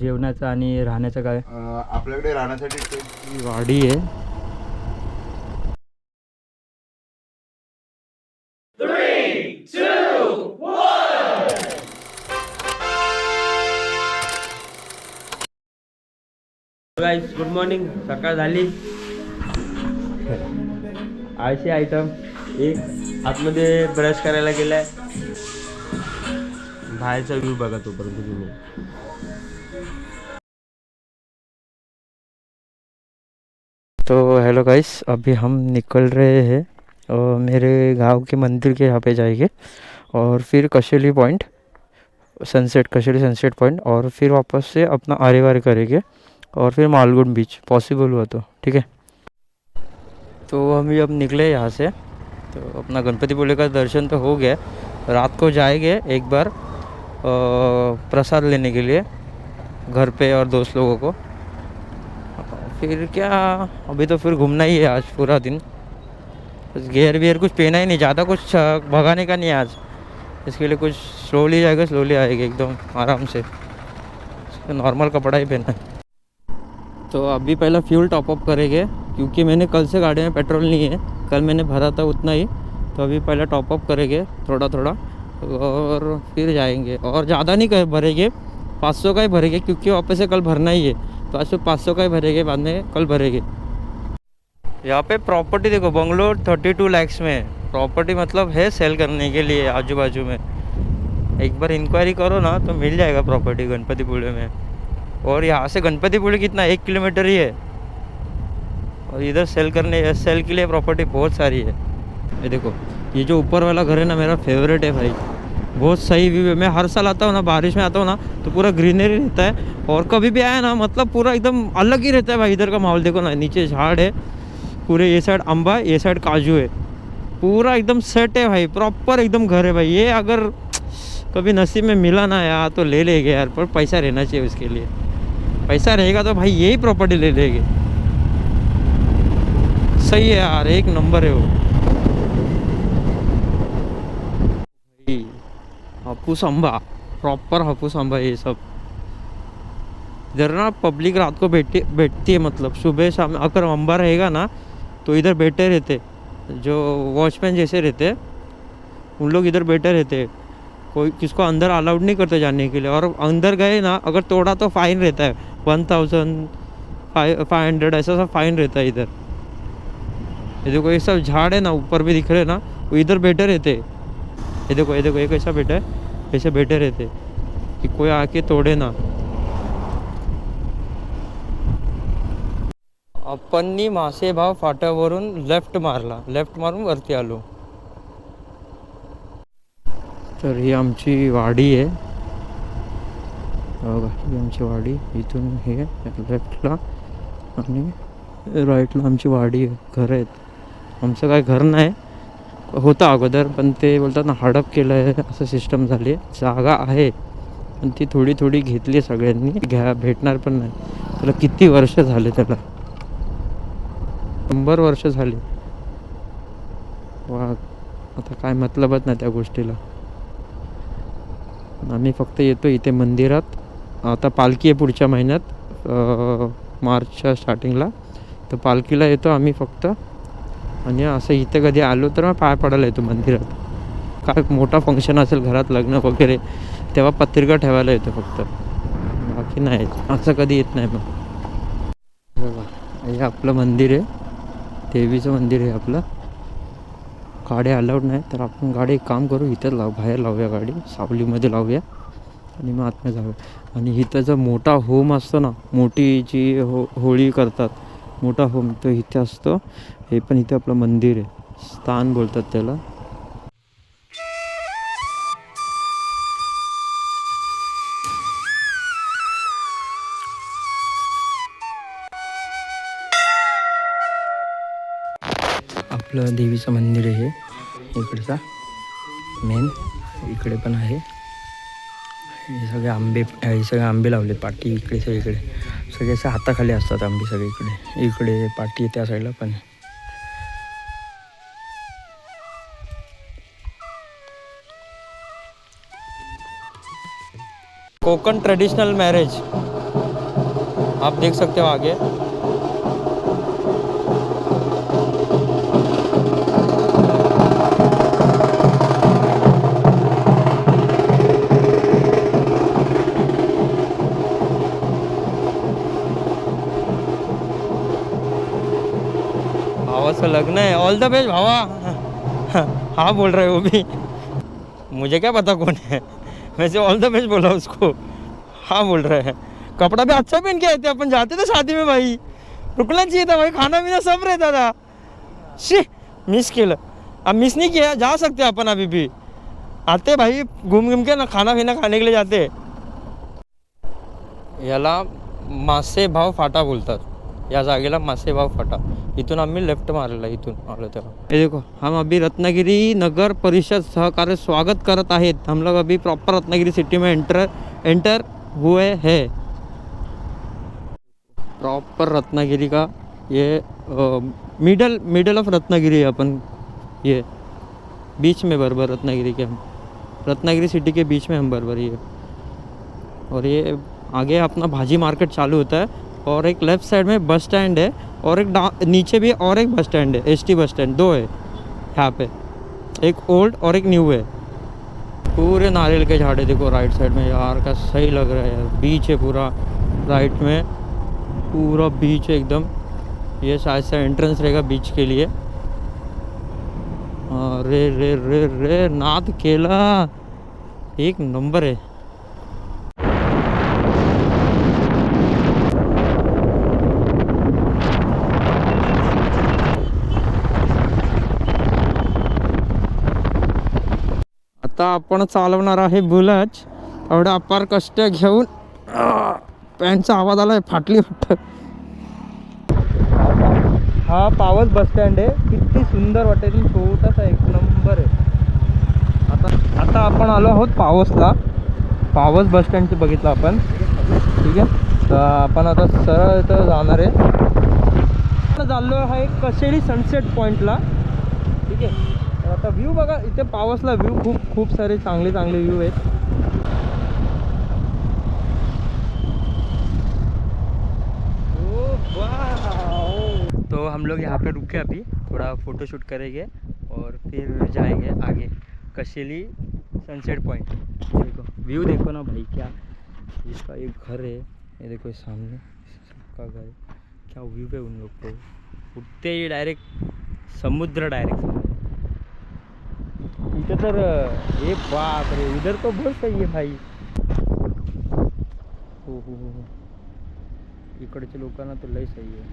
जेवणाचं आणि राहण्याचं काय? आपल्याकडे राहण्यासाठी ही वाडी आहे. Guys good morning. सकाळ झाली. आळशी आयटम एक आतमध्ये ब्रश करायला गेलाय. बाहेरचा व्ह्यू बघा तोपर्यंत तुम्ही. तो हेलो गाइस, अभी हम निकल रहे हैं और मेरे गांव के मंदिर के यहाँ पे जाएंगे और फिर Kasheli point Kasheli sunset point और फिर वापस से अपना आरेवार करेंगे और फिर मालगुंड बीच पॉसिबल हुआ तो ठीक है. तो हम अब निकले यहाँ से. तो अपना गणपतिपुले का दर्शन तो हो गया. रात को जाएंगे एक बार प्रसाद लेने के लिए घर पे और दोस्त लोगों को. फिर क्या, अभी तो फिर घूमना ही है आज पूरा दिन. बस गेयर वेयर कुछ पहना ही नहीं, ज़्यादा कुछ भगाने का नहीं है आज. इसके लिए कुछ स्लोली जाएगा, स्लोली आएगा एकदम आराम से. नॉर्मल कपड़ा ही पहना है. तो अभी पहला फ्यूल टॉपअप करेंगे क्योंकि मैंने कल से गाड़ी में पेट्रोल नहीं है. कल मैंने भरा था उतना ही. तो अभी पहला टॉपअप करेंगे थोड़ा थोड़ा और फिर जाएंगे. और ज़्यादा नहीं भरेंगे, 500 का ही भरेंगे क्योंकि वापस से कल भरना ही है. तो आज 500 का ही भरेंगे, बाद में कल भरेंगे. यहाँ पे प्रॉपर्टी देखो, बंगलो 32 लाख में प्रॉपर्टी मतलब है सेल करने के लिए आजू बाजू में. एक बार इंक्वायरी करो ना तो मिल जाएगा प्रॉपर्टी गणपतिपुले में. और यहाँ से गणपतिपुले कितना 1 किलोमीटर ही है. और इधर सेल के लिए प्रॉपर्टी बहुत सारी है. ये देखो, ये जो ऊपर वाला घर है ना, मेरा फेवरेट है भाई. बहुत सही व्यू है. मैं हर साल आता हूँ ना, बारिश में आता हूँ ना, तो पूरा ग्रीनरी रहता है. और कभी भी आया ना, मतलब पूरा एकदम अलग ही रहता है भाई. इधर का माहौल देखो ना, नीचे झाड़ है पूरे, ये साइड अम्बा, ये साइड काजू है. पूरा एकदम सेट है भाई, प्रॉपर एकदम घर है भाई. ये अगर कभी नसीब में मिला ना यार तो ले लेंगे यार. पर पैसा रहना चाहिए उसके लिए. पैसा रहेगा तो भाई यही प्रॉपर्टी ले लेंगे. सही है यार, एक नंबर है वो. हापूस आंबा, प्रॉपर हापूस आंबा ये सब. इधर ना पब्लिक रात को बैठती है, मतलब सुबह शाम. अगर आंबा रहेगा ना तो इधर बैठे रहते, जो वॉचमैन जैसे रहते उन लोग इधर बैठे रहते. कोई किसको अंदर अलाउड नहीं करते जाने के लिए. और अंदर गए ना, अगर तोड़ा तो फाइन रहता है 1500 ऐसा सब फाइन रहता है इधर. ये देखो, ये सब झाड़ है ना ऊपर भी दिख रहे ना, वो इधर बैठे रहते. ये देखो ये देखो, ये कैसा बैठा है, ऐसे बैठे रहते कि कोई आके तोड़े ना. आपणनी मासेभाव फाट्यावरून लेफ्ट मारून वरती आलो. तर ही आमची वाडी आहे बघा. ही आमची वाडी. इथून हे लेफ्टला आणि राईटला आमची वाडी आहे, घर आहेत. आमचं काय घर नाही होतं अगोदर, पण ते बोलतात ना हडप केलं आहे असं सिस्टम झाली. जागा आहे पण ती थोडी थोडी घेतली सगळ्यांनी. भेटणार पण नाही. त्याला किती वर्ष झाले, त्याला 100 वर्ष झाली. वा, आता काय मतलबच नाही त्या गोष्टीला. आम्ही फक्त येतो इथे मंदिरात. आता पालखी आहे पुढच्या महिन्यात, मार्चच्या स्टार्टिंगला. तर पालखीला येतो आम्ही फक्त. आणि असं इथे कधी आलो तर मग पाय पडायला येतो मंदिरात. काय मोठा फंक्शन असेल घरात, लग्न वगैरे, तेव्हा पत्रिका ठेवायला येतो फक्त, बाकी नाही. असं कधी येत नाही. मग बघा, हे आपलं मंदिर आहे, देवीचं मंदिर आहे आपलं. गाड्या अलाउड नाही, तर आपण गाडी एक काम करू, इथं बाहेर लावूया गाडी, सावलीमध्ये लावूया आणि मग आतमध्ये जाऊया. आणि इथं जर मोठा होम असतो ना, मोठी जी होळी करतात, मोठा होम तो इथे असतो. हे पण इथे आपलं मंदिर आहे, स्थान बोलतात त्याला. आपलं देवीचं मंदिर आहे हे इकडचा मेन. इकडे पण आहे. हे सगळे आंबे लावले पाठी इकडे सगळीकडे. सगळे असे हाताखाली असतात आंबे सगळीकडे. इकडे पाठी त्या साईडला पण. कोकण ट्रेडिशनल मॅरेज आप देख सकते हो आगे। भावाचं लग्न है, ऑल द बेस्ट भावा। हाँ बोल रहे हो वो भी, मुझे क्या पता कौन है, वैसे ऑल द बेस्ट बोला उसको। हाँ बोल रहे हैं। कपड़ा भी अच्छा पहन के आए थे, अपन जाते थे शादी में भाई, रुकना चाहिए था भाई, खाना पीना सब रहता था। शी मिस किया, अब मिस नहीं किया, जा सकते अपन अभी भी, आते भाई घूम घूम के ना, खाना पीना खाने के लिए जाते। याला मासे भाव फाटा बोलतात, या जागेला मासे भाव फाटा। इथून आम्ही लेफ्ट मारलेला, इथून आलो तेव्हा। ये देखो, हम अभी रत्नागिरी नगर परिषद सहकार्य स्वागत करत आहेत। हम लोग अभी प्रॉपर रत्नागिरी सिटी में एंटर हुए हैं। प्रॉपर रत्नागिरी का ये मिडल ऑफ रत्नागिरी है अपन, ये बीच में बराबर रत्नागिरी के, हम रत्नागिरी सिटी के बीच में हम बराबर ये। और ये आगे अपना भाजी मार्केट चालू होता है, और एक लेफ्ट साइड में बस स्टैंड है, और एक नीचे भी और एक बस स्टैंड है, एसटी बस स्टैंड, दो है यहाँ पे, एक ओल्ड और एक न्यू है। पूरे नारियल के झाड़े देखो राइट साइड में यार, का सही लग रहा है यार। बीच है पूरा राइट में, पूरा बीच है एकदम। ये शायद से एंट्रेंस रहेगा बीच के लिए। रे रे रे रे नाथ केला एक नंबर है। आता आपण चालवणार आहे बुलेट, एवढा अपार कष्ट घेऊन। पॅन्टचा आवाज आला, फाटली वाटतं। हा पावस बस स्टँड आहे, किती सुंदर वाटेल, छोटासा एक नंबर आहे। आता आपण आलो आहोत पावसला, पावस बस स्टँडचं बघितलं आपण, ठीक आहे। तर आपण आता सरळ इथं जाणार आहे। चाललो आहे कशेरी सनसेट पॉईंटला, ठीक आहे। तर आता व्ह्यू बघा, इथे पावसला व्ह्यू खूप सारे चांगले व्ह्यू आहेत। तो हम लोग यहाँ पे रुके, अभी थोड़ा फ़ोटो शूट करेंगे और फिर जाएंगे आगे कशेली सनसेट पॉइंट। देखो व्यू देखो ना भाई, क्या इसका एक घर है, ये देखो सामने सबका घर है, क्या व्यू है उन लोग को। उठते ही डायरेक्ट समुद्र, डायरेक्ट इधर तर ये बाप रे, इधर तो बहुत सही है भाई। हो इकडच्या लोकांना तो लय सही आहे,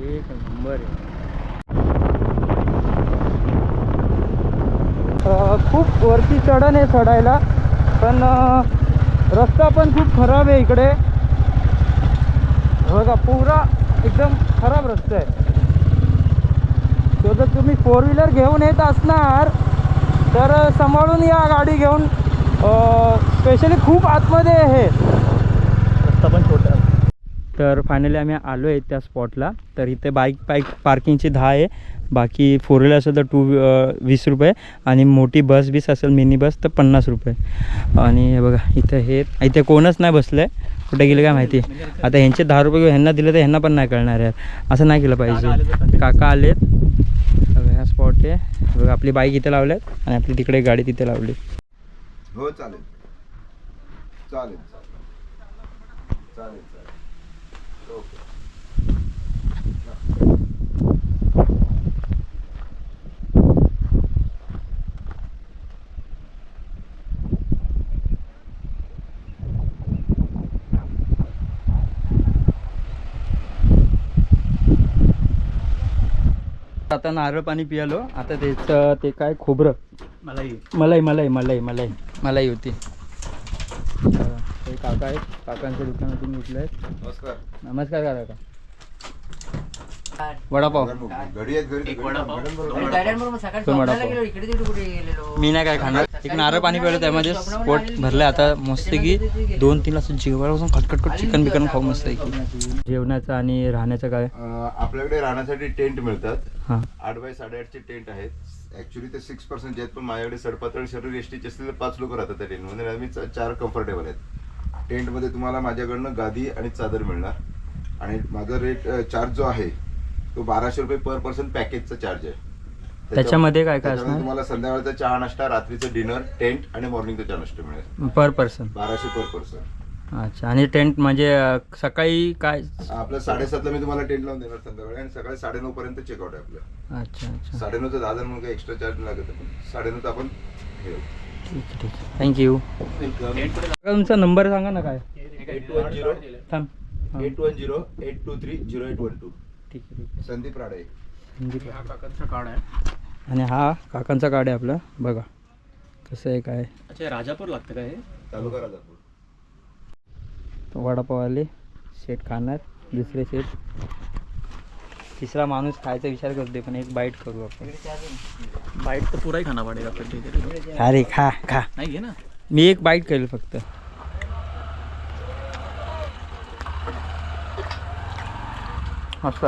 एक नंबर आहे। खूप वरती चढण आहे चढायला, पण रस्ता पण खूप खराब आहे इकडे बघा, पूरा एकदम खराब रस्ता आहे। तो जर तुम्ही 4 व्हीलर घेऊन येत असणार तर सांभाळून या गाडी घेऊन, स्पेशली खूप आतमध्ये आहे, रस्ता पण छोटा आहे। तर फायनली आम्ही आलो आहे त्या स्पॉटला। तर इथे बाईक पार्किंगची 10 आहे, बाकी 4 व्हीलर असेल तर 20 रुपये, आणि मोठी बस असेल मिनी बस तर 50 रुपये। आणि हे बघा इथे इथे कोणच नाही बसलं आहे, कुठे गेले काय माहिती। आता ह्यांचे 10 रुपये ह्यांना दिले तर ह्यांना पण नाही कळणार यार, असं नाही केलं पाहिजे। काका आलेत, ह्या स्पॉट आहे बघा, आपली बाईक इथे लावल्यात आणि आपली तिकडे गाडी तिथे लावली। हो चालेल चालेल चालेल ओके। आता नारळ पाणी पियालो, आता त्याचं ते काय खोबरं मलाई होती। हे काका आहेत, काकांच्या दुकानातून घेतलं आहे। नमस्कार नमस्कार काका। वडापाव घडी आहेत, घरी वडापाव मी नाही काय खाणार, एक नारळ पाणी पिलं त्यामध्ये पोट भरलं। आता मस्त की 2-3 असं जेवायला खटखट चिकन बिकन खाऊ मस्त की। जेवणाचं आणि राहण्याचं काय? आपल्याकडे राहण्यासाठी टेंट मिळतात, हां 8 बाय 8.5 चे टेंट आहेत। ऍक्च्युली ते 6% आहेत, पण माझ्याकडे सडपातळ शरीर एसटीचे असलेले 5 लोक राहतात त्या टेंट मध्ये, आम्ही 4 कम्फर्टेबल आहेत। टेंटमध्ये तुम्हाला माझ्याकडनं गादी आणि चादर मिळणार आणि माझा रेट चार्ज जो आहे तो 1200 रुपये पर पर्सन पॅकेजचा चार्ज आहे. त्याच्यामध्ये काय काय त्याच्यामध्ये असणार? तुम्हाला संध्याकाळचा चहा नाश्ता, रात्रीचं डिनर, टेंट आणि मॉर्निंगचा चहा नाश्ता मिळेल. पर पर्सन. 1200 पर पर्सन. अच्छा. आणि टेंट म्हणजे सकाळी काय? आपलं 7:30ला मी तुम्हाला टेंट लावून देणार संध्याकाळी आणि सकाळी 9:30 पर्यंत चेकआउट आहे आपलं. अच्छा अच्छा. 9:30चं 10,000 म्हणून काही एक्स्ट्रा चार्ज लागत नाही. 9:30 आपण हे ठीक आहे ठीक आहे. थँक्यू. तुमचा नंबर सांगा ना काय? 810 थांब. हां. 810-823-0812. ठीक आहे ठीक आहे. संदीप राडे. हा काकांचा कार्ड आहे. आणि हा काकांचा कार्ड आहे आपला. बघा कसं आहे काय. अच्छा राजापूर लागतं का हे? तालुका राजापूर. तो वडापाववाले सेट खाणार, दुसरे सेट, तिसरा माणूस खायचा विचार करते पण एक बाईट करू आपण. बाईट तर पुराही खाना पडेगा फिर. अरे खा खा. नाही घे ना. मी एक बाईट केलं फक्त. मस्त.